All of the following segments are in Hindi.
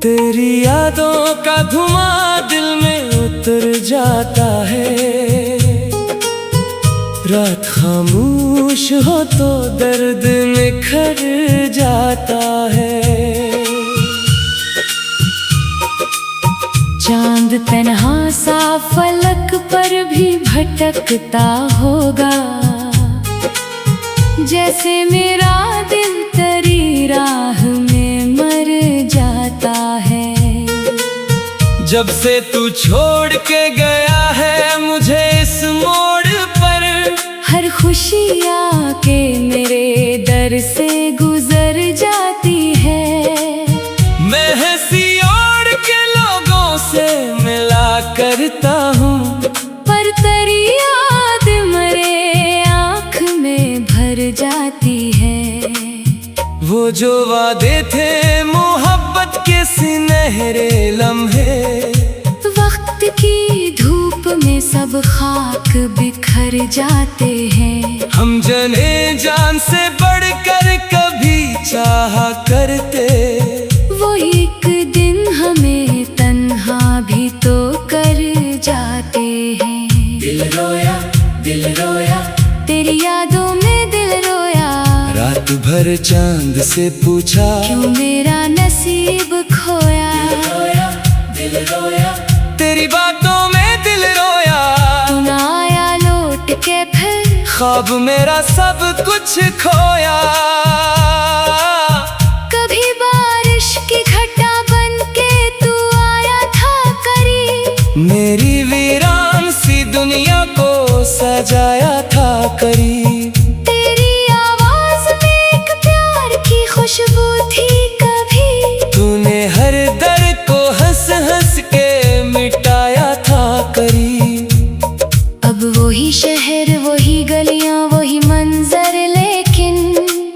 तेरी यादों का धुआं दिल में उतर जाता है। रात खामोश हो तो दर्द निखर जाता है। चांद तन्हा सा फलक पर भी भटकता होगा, जैसे मेरा दिल तेरी राह में मर जाता है। जब से तू छोड़ के गया है मुझे इस मोड़ पर, हर खुशी आके मेरे दर से गुजर जाती है। मैं हंसी ओढ़ के लोगों से मिला करता हूँ, पर तेरी याद मेरे आँख में भर जाती है। वो जो वादे थे मोहब्बत के सुनहरे लम्हे, वक्त की धूप में सब खाक बिखर जाते हैं। हम जने जान से बढ़कर कभी चाहा करते, वो एक दिन हमें तन्हा भी तो कर जाते हैं। दिल रोया तेरी यादों में दिल रोया। रात भर चांद से पूछा क्यों मेरा नसीब खोया। दिल रोया तेरी बातों में दिल रोया। तू ना आया लौट के फिर, ख्वाब मेरा सब कुछ खोया। कभी बारिश की घटा बन के तू आया था करीब, मेरी वीरान सी दुनिया को सजाया था करीब। तेरी आवाज में एक प्यार की खुशबू थी कभी, तूने हर दर्द को हंस हंस के मिटाया था करीब। अब वही शहर वही गलियां वही मंजर, लेकिन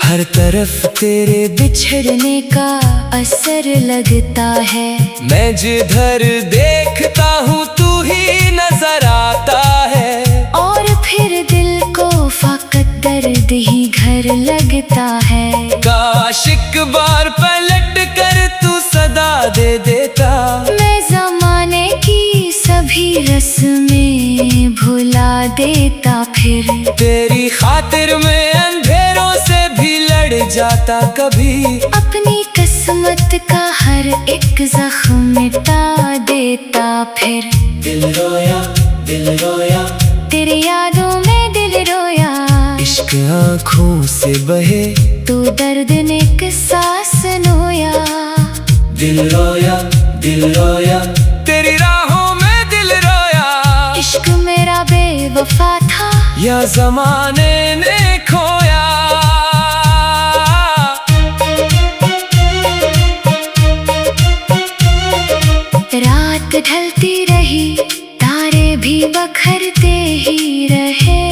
हर तरफ तेरे बिछड़ने का असर लगता है। मैं जिधर देखता हूँ तू ही नजर आता है, और फिर दिल को फकत दर्द ही घर लगता है। काश एक बार पलट कर तू सदा दे देता, मैं ज़माने की सभी रस्में भुला देता फिर। तेरी खातिर में अंधेरों से भी लड़ जाता कभी, अपनी किस्मत का हर एक जख्म मिटा देता फिर। दिल रोया तेरी यादों में दिल रोया। इश्क आँखों से बहे तू दर्द ने किस्सा सुनोया। दिल रोया तेरी राहों में दिल रोया। इश्क मेरा बेवफा था या ज़माने ने खोया। रात ढलती रही तारे भी बखरते ही रहे,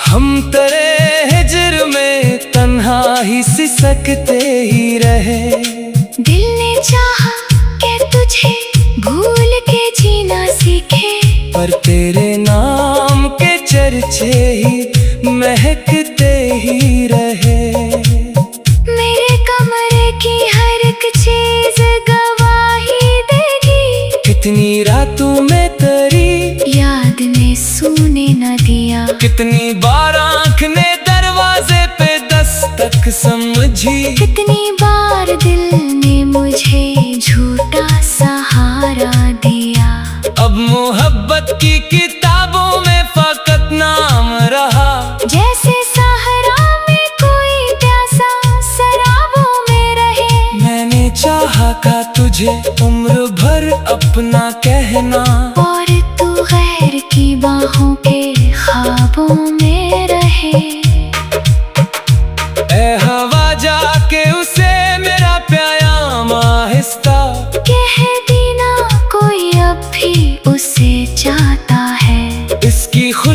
हम तेरे हिज्र में तन्हा ही सिसकते ही रहे। दिल ने चाहा कि तुझे भूल के जीना सीखे, पर तेरे नाम के चर्चे ही महकते ही रहे। मेरे कमरे की हर एक चीज गवाही देगी, कितनी रातों में तेरी याद ने सूने न दिया। कितनी बार आँख ने दरवाजे पे दस्तक समझी, कितनी बार दिल ने मुझे झूठा सहारा दिया। अब मोहब्बत की किताबों में फकत नाम रहा, जैसे सहरा में कोई प्यासा शराबों में रहे। मैंने चाहा का तुझे उम्र भर अपना कहना, और तू गैर की बाहों के ख्वाबों में रहे।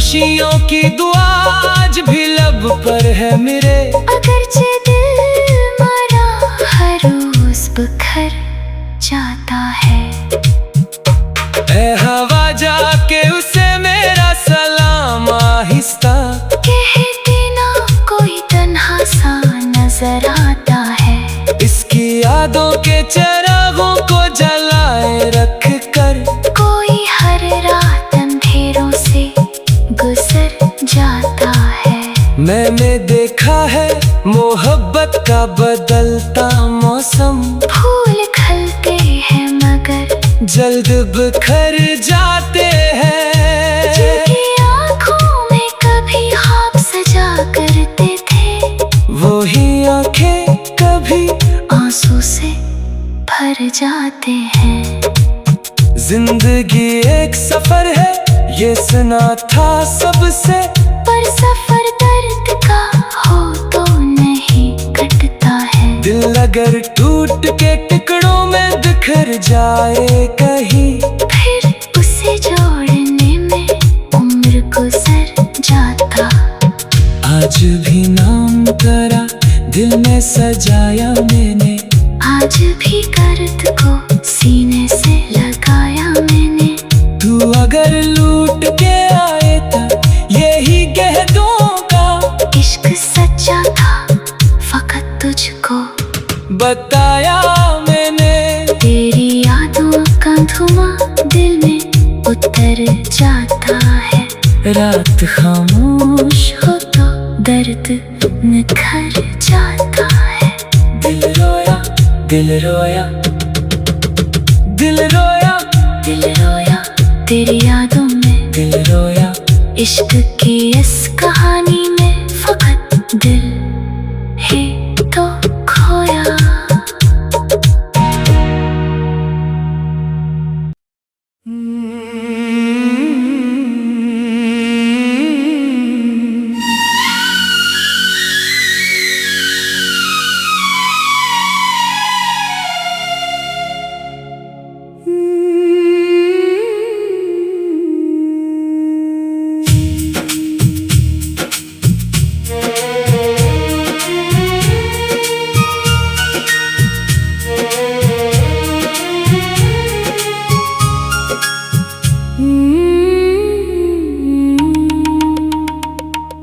खुशियों की दुआ आज भी लब पर है मेरे। अगरचे दिल मरा हर रोज बिखर जाता है। ऐ हवा जाके उसे मेरा सलाम आहिस्ता कह देना कोई तन्हा सा नजर आता है। इसकी यादों के चिरागों को जलाए रख कर कोई हर रात अंधेरों से गुजर जाता है। मैंने देखा है मोहब्बत का बदलता मौसम, फूल खिलते हैं मगर जल्द बिखर जाते हैं। जिनकी आँखों में कभी ख्वाब सजा करते थे, वही आंखें कभी आंसू से भर जाते हैं। जिंदगी एक सफर है ये सुना था सबसे, पर सफर दर्द का हो तो नहीं कटता है। दिल अगर टूट के टुकड़ों में बिखर जाए कहीं, फिर उसे जोड़ने में उम्र गुजर जाता। आज भी नाम करा दिल में सजाया मैंने, आज भी दर्द को सीने से लगाया मैंने। तू अगर लूट के आए तो यही कह दूंगा, इश्क सच्चा था फकत तुझको बताया मैंने। तेरी यादों का धुआं दिल में उतर जाता है। रात खामोश हो तो दर्द निखर जाता है। दिल रोया दिल रोया दिल रोया दिल रोया तेरी यादों में, दिल रोया इश्क की इस कहानी में फकत दिल ही तो खोया।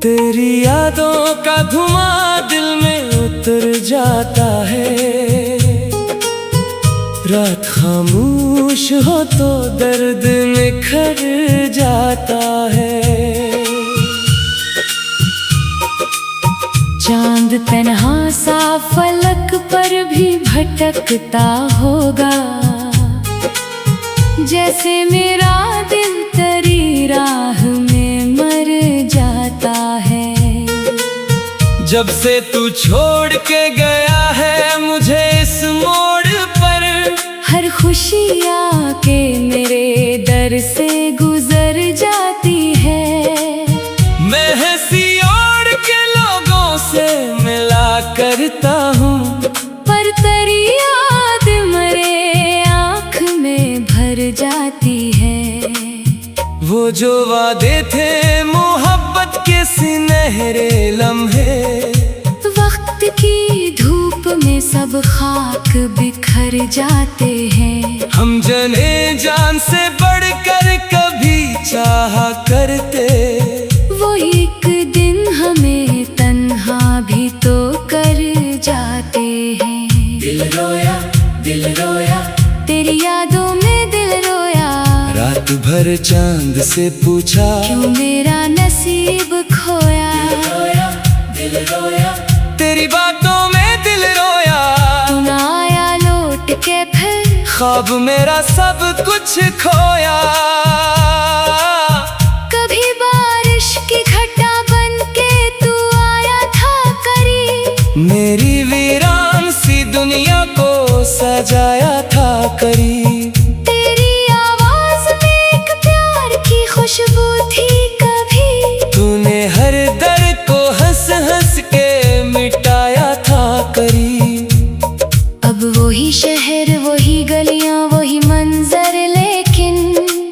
तेरी यादों का धुआं दिल में उतर जाता है। रात खामोश हो तो दर्द निखर जाता है। चांद तन्हा सा फलक पर भी भटकता होगा, जैसे मेरा दिल तेरी राह में मर जाता है। जब से तू छोड़ के गया है मुझे इस मोड़ पर, हर खुशी आके मेरे दर से गुजर जाती है। मैं हंसी ओढ़ के लोगों से मिला करता हूँ, पर तेरी याद मेरे आँख में भर जाती है। वो जो वादे थे मोहब्बत के सुनहरे लम्हे, वक्त की धूप में सब खाक बिखर जाते हैं। हम जने जान से बढ़कर कभी चाहा करते, वो एक दिन हमें तन्हा भी तो कर जाते हैं। दिल रोया तेरी यादों में दिल रोया, रात भर चांद से पूछा क्यों मेरा नसीब खोया। दिल रोया तेरी बातों में दिल रोया, तू ना आया लौट के फिर, ख्वाब मेरा सब कुछ खोया। कभी बारिश की घटा बन के तू आया था करीब, मेरी वीरान सी दुनिया को सजाया था करीब। तेरी आवाज में एक प्यार की खुशबू थी कभी, तूने हर दर्द को हंस हंस के मिटाया था करीब। अब वही शहर वही गलियां वही मंजर, लेकिन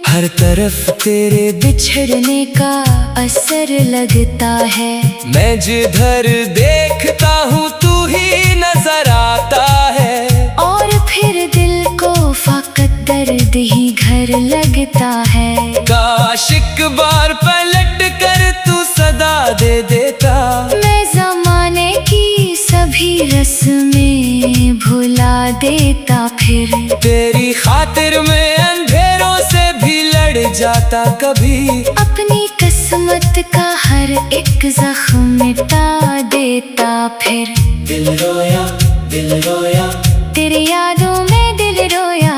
हर तरफ तरफ तेरे बिछड़ने का असर लगता है। मैं जिधर देखता हूँ तू ही नजर आता है। और फिर दिल को फकत दर्द ही घर लगता है। काश एक बार पलट कर तू सदा दे देता। मैं ज़माने की सभी रस्में भुला देता फिर। तेरी खातिर में अंधेरों से भी लड़ जाता कभी। अपनी किस्मत का हर एक जख्म मिटा देता फिर। दिल रोया तेरी यादों में दिल रोया।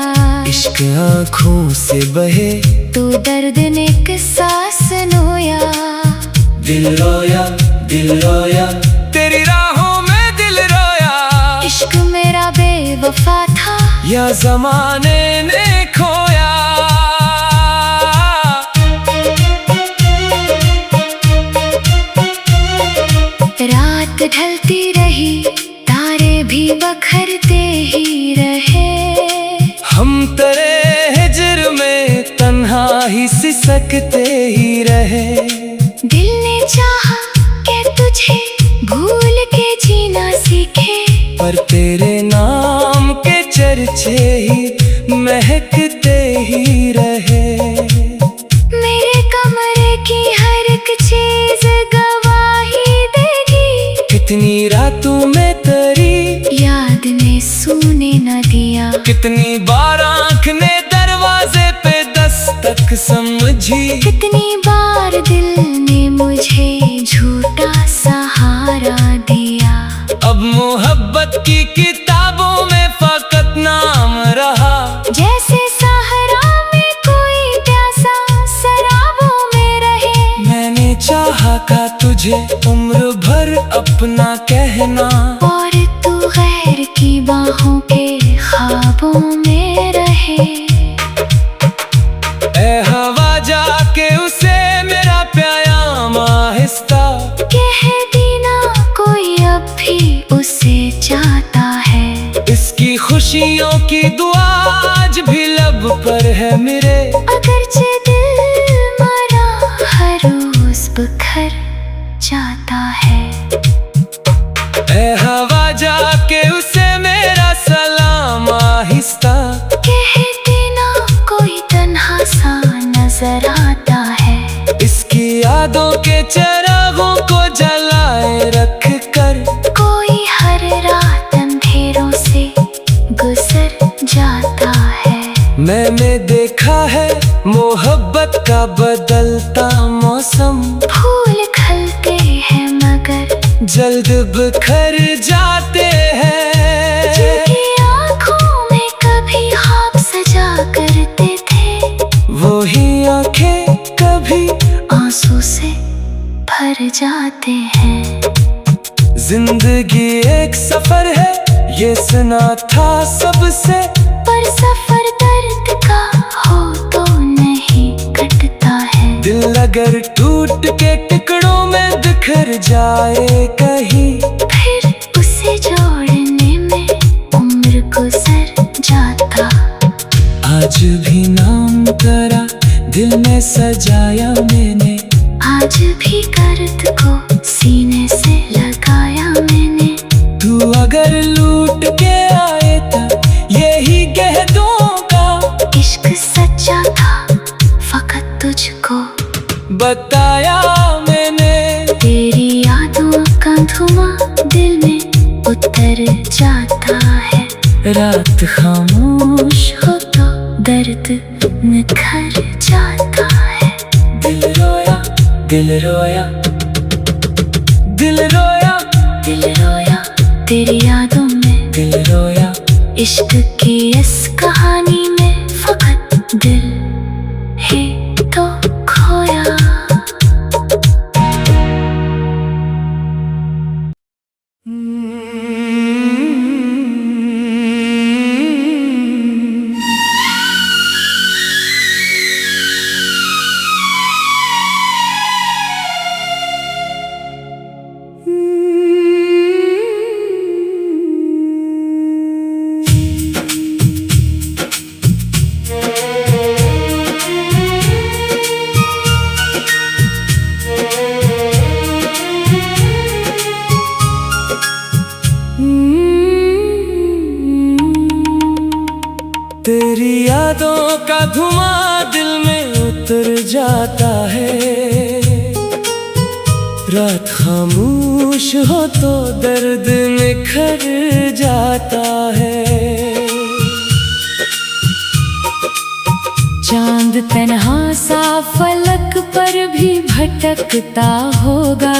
इश्क आँखों से बहे तू दर्द ने सांस नोया। दिल रोया तेरी राहों में दिल रोया। इश्क मेरा बेवफा था या ज़माने ने खोया। रात ढलती रही तारे भी बखरते ही रहे। हम तेरे हिज्र में तन्हा ही सिसकते ही रहे। दिल ने चाहा कि तुझे भूल के जीना सीखे। पर तेरे नाम के चर्चे ही महकते ही रहे। मेरे कमरे की हर एक चीज गवाही देगी। कितनी रातों में तेरी याद ने सूने न दिया। कितनी बार आँख ने दरवाजे पे दस्तक समझी। कितनी बार दिल ने मुझे झूठा सहारा दिया। अब मोहब्बत की किताबों में फकत नाम रहा। जैसे सहरा में कोई प्यासा शराबों में रहे। मैंने चाहा का तुझे उम्र भर अपना कहना। और तू गैर की बाहों के ख्वाबों में रहे। ए हवा जाके उसे मेरा प्यायाम आहिस्ता कह देना कोई अब भी उसे चाहता है। इसकी खुशियों की दुआ आज भी लब पर है मेरे। अगरचे दिल मरा हर रोज बिखर जाता है। ए हवा जाके उसे मेरा सलाम आहिस्ता कह देना कोई तन्हा सा नजर आता है। इसकी यादों के चिरागों को जलाए रख कर। कोई हर रात अंधेरों से गुजर जाता है। मैंने देखा है मोहब्बत का बदलता मौसम। फूल खिलते हैं मगर जल्द बिखर जाते हैं। जिनकी आँखों में कभी ख्वाब सजा करते थे। वही आंखें कभी आंसू से भर जाते हैं। जिंदगी एक सफर है ये सुना था सबसे। पर सफर दर्द का हो तो नहीं कटता है। दिल अगर टूट के टुकड़ों में बिखर जाए कहीं। फिर उसे जोड़ने में उम्र गुजर जाता। आज भी नाम तेरा दिल में सजाया मैंने। आज भी दर्द को सीने से लगाया मैंने। तू अगर लूट के आए तो यही कह दूंगा। इश्क सच्चा था फकत तुझको बताया मैंने। तेरी यादों का धुआं दिल में उतर जाता है। रात खामोश हो तो दर्द निखर जाता है। दिल रोया दिल रोया दिल रोया तेरी यादों में। दिल रोया इश्क की इस कहानी में फकत दिल ही तो खोया। तेरी यादों का धुआं दिल में उतर जाता है। रात खामोश हो तो दर्द निखर जाता है। चांद तन्हा सा फलक पर भी भटकता होगा,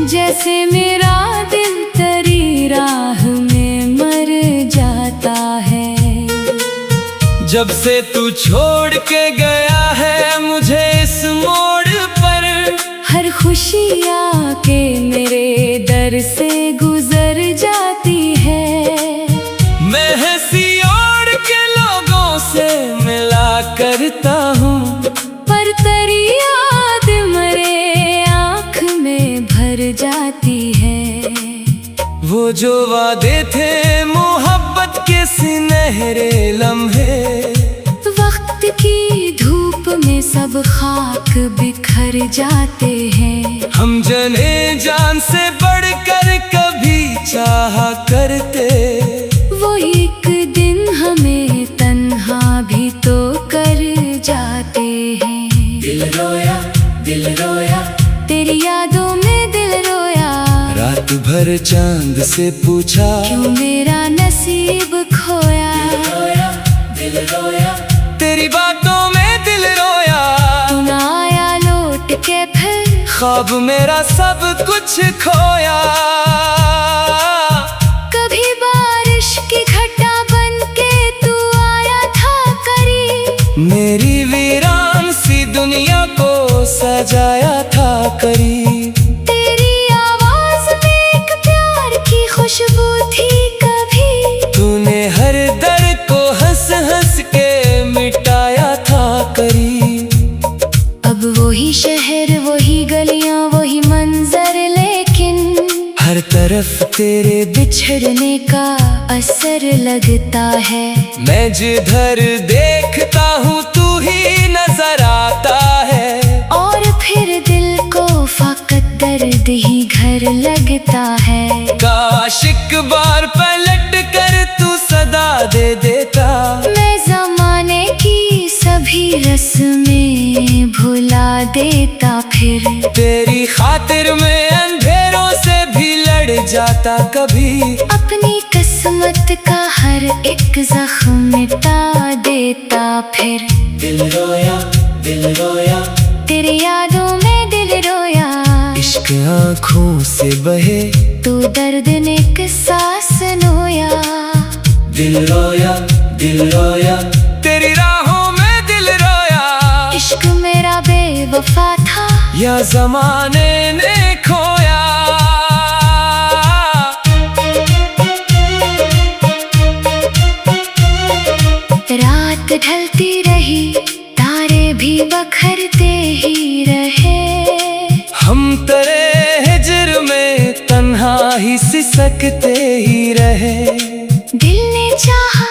जैसे मेरा दिल तेरी राह में मर जाता है। जब से तू छोड़ के गया है मुझे इस मोड़ पर, हर खुशी आके मेरे दर से गुजर जाती है। मैं हंसी ओढ़ के लोगों से मिला करता हूँ, पर तेरी याद मेरे आँख में भर जाती है। वो जो वादे थे मोहब्बत के सुनहरे लम्हे, वक्त की धूप में सब खाक बिखर जाते हैं। हम जने जान से बढ़कर कभी चाहा करते, वो एक दिन हमें तन्हा भी तो कर जाते हैं। दिल रोया तेरी यादों में दिल रोया। रात भर चांद से पूछा क्यों मेरा नसीब खोया। दिल रोया तेरी बातों में दिल रोया। तू ना आया लौट के फिर, ख्वाब मेरा सब कुछ खोया। कभी बारिश की घटा बन के तू आया था करीब, मेरी वीरान सी दुनिया को सजाया था करीब। तेरी आवाज में एक प्यार की खुशबू थी कभी, तूने हर दर्द को हंस हंस के मिटाया था करीब। अब वही शहर वही गलियां वही मंजर, लेकिन हर तरफ तेरे बिछड़ने का असर लगता है। मैं जिधर देखता हूँ तू ही नजर आता है, और फिर दिल को फकत दर्द ही घर लगता है। काश एक बार पलट कर तू सदा दे देता, मैं ज़माने की सभी रस्में भुला देता फिर। तेरी खातिर में अंधेरों से भी लड़ जाता कभी, अपनी किस्मत का हर एक जख्म मिटा देता फिर। दिल रोया तेरी यादों में दिल रोया। इश्क आँखों से बहे तू दर्द ने सांस नोया। दिल रोया तेरी राहों में दिल रोया। इश्क मेरा बेवफा था या ज़माने ने खोया। रात ढलती रही तारे भी बखरते ही रहे, हम तेरे हिज्र में तन्हा ही सिसकते ही रहे। दिल ने चाहा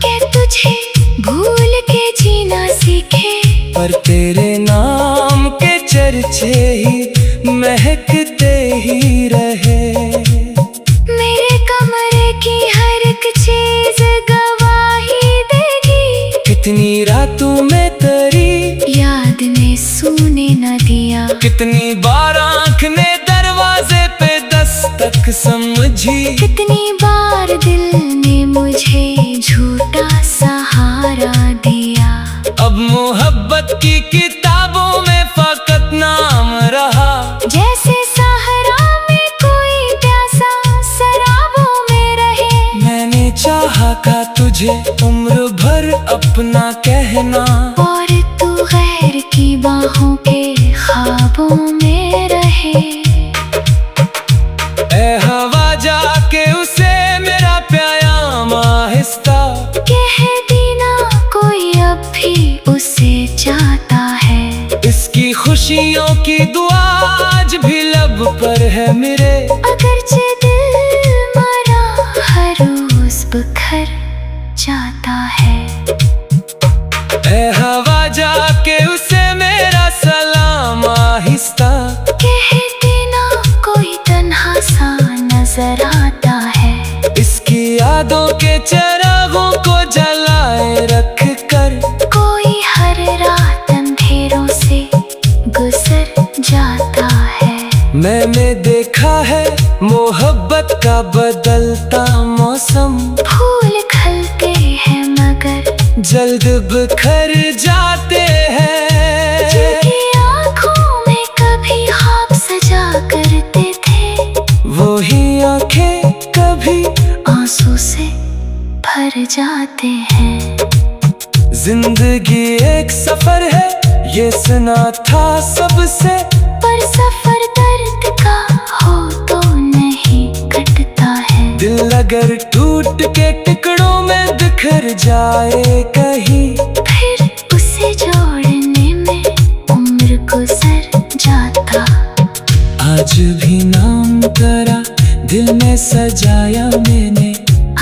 कि तुझे भूल के जीना सीखे, पर तेरे नाम के चर्चे ही महकते ही रहे। मेरे कमरे की हर एक चीज गवाही देगी, कितनी रातों में तेरी याद ने सूने न दिया। कितनी बार आँख ने दरवाजे पे दस्तक समझी, कितनी बार दिल ने मुझे झूठा सहारा दिया। अब मोहब्बत की किताबों में फकत नाम रहा, जैसे सहरा में कोई प्यासा शराबों में रहे। मैंने चाहा था तुझे उम्र भर अपना कहना, और तू गैर की बाहों के ख्वाबों में रहे। ए हवा जाके उसे मेरा प्याम आहिस्ता, कह देना कोई अब भी उसे चाहता है। इसकी खुशियों की दुआ आज भी लब पर है मेरे। अगरचे दिल मरा हर रोज बिखर जाता है। ए हवा जाके उसे मेरा सलाम आहिस्ता, कह देना कोई तन्हा सा नजर आता है। इसकी यादों के चिरागों देखा है मोहब्बत का बदलता मौसम। फूल खिलते हैं मगर जल्द बिखर जाते हैं। जिनकी आँखों में कभी ख्वाब सजा करते थे, वही आंखें कभी आंसू से भर जाते हैं। जिंदगी एक सफर है, ये सुना था सबसे, पर सफर दर्द का हो तो नहीं कटता है। दिल अगर टूट के टुकड़ों में बिखर जाए कहीं, फिर उसे जोड़ने में उम्र गुजर जाता। आज भी नाम तेरा दिल में सजाया मैंने,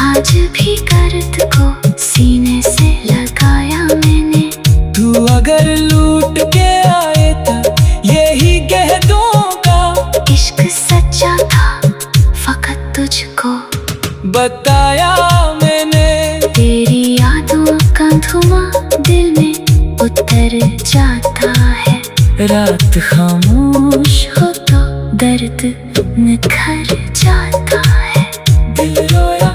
आज भी दर्द को सीने से लगाया मैंने। तू अगर लूट के आए तो यही कह दूंगा, इश्क सच्चा था फकत तुझको बताया मैंने। तेरी यादों का धुआं दिल में उतर जाता है। रात खामोश हो तो दर्द निखर जाता है। दिल रोया,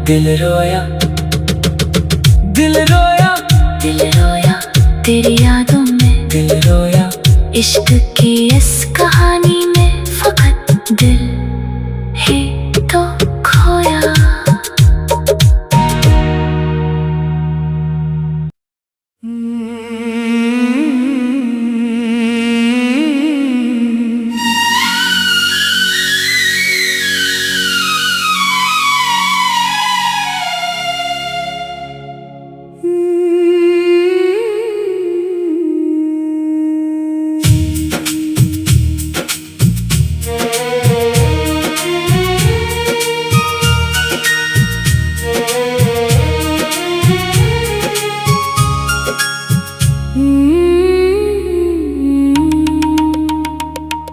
दिल रोया, दिल रोया, दिल रोया तेरी यादों में, दिल रोया। इश्क की इस कहानी में फकत दिल ही तो खोया।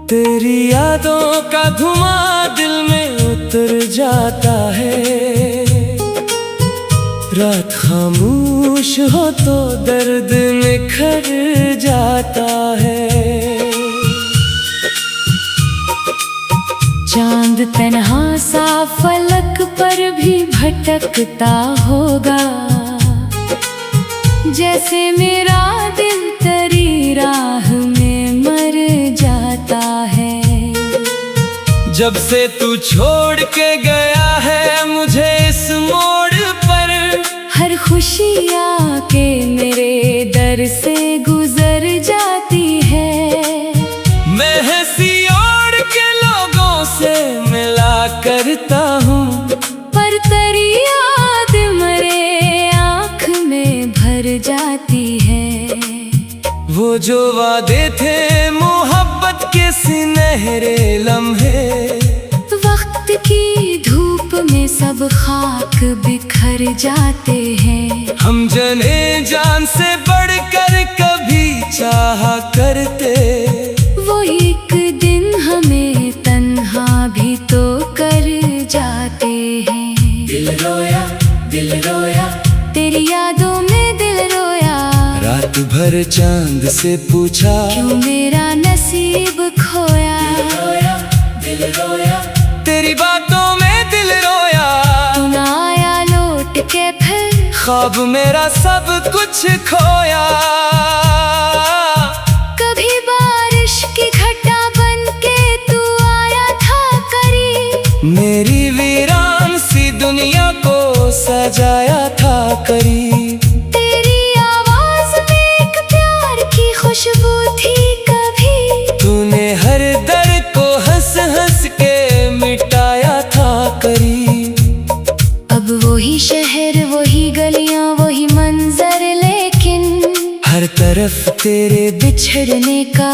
तेरी यादों का धुआं दिल में उतर जाता है। रात खामोश हो तो दर्द निखर जाता है। चांद तन्हा सा फलक पर भी भटकता होगा, जैसे मेरा दिल तेरी राह में मर जाता है। जब से तू छोड़ के गया है मुझे इस मोड़ पर, हर खुशी आके मेरे दर से गुजर जाती है। मैं हंसी ओढ़ के लोगों से मिला करता हूँ, पर तेरी याद मेरे आँख में भर जाती है। वो जो वादे थे मोहब्बत के सुनहरे लम्हे, वक्त की धूप में सब खाक बिखर जाते हैं। हम जने जान से बढ़कर कभी चाहा करते, वो एक दिन हमें तन्हा भी तो कर जाते हैं। दिल रोया, दिल रोया, तेरी यादों में दिल रोया। रात भर चांद से पूछा क्यों मेरा नसीब खोया। रोया, दिल रोया, तेरी बातों में दिल रोया। तू ना आया लौट के फिर, ख्वाब मेरा सब कुछ खोया। कभी बारिश की घटा बन के तू आया था करीब, मेरी वीरान सी दुनिया को सजाया था करीब। तेरी आवाज में एक प्यार की खुशबू थी कभी, तूने हर दर्द को हंस हंस के मिटाया था करीब। अब वही शहर वही गलियां वही मंजर, लेकिन हर तरफ तेरे बिछड़ने का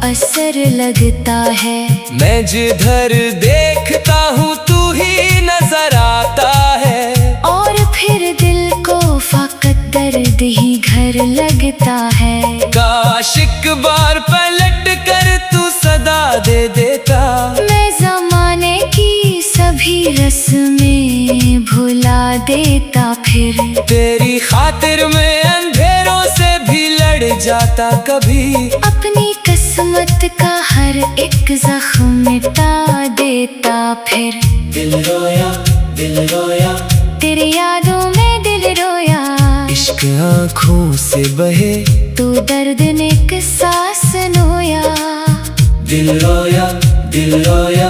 असर लगता है। मैं जिधर देखता हूँ तू ही नजर आता है, और फिर दिल को फकत दर्द ही घर लगता है। काश एक बार पलट कर तू सदा दे देता, मैं जमाने की सभी रस्में भुला देता। फिर तेरी खातिर में अंधेरों से भी लड़ जाता कभी। अपनी कसम किस्मत का हर एक जख्म मिटा देता। फिर दिल रोया, दिल रोया, तेरी यादों में दिल रोया। इश्क आँखों से बहे, तू दर्द ने एक सांस नोया। दिल रोया, दिल रोया,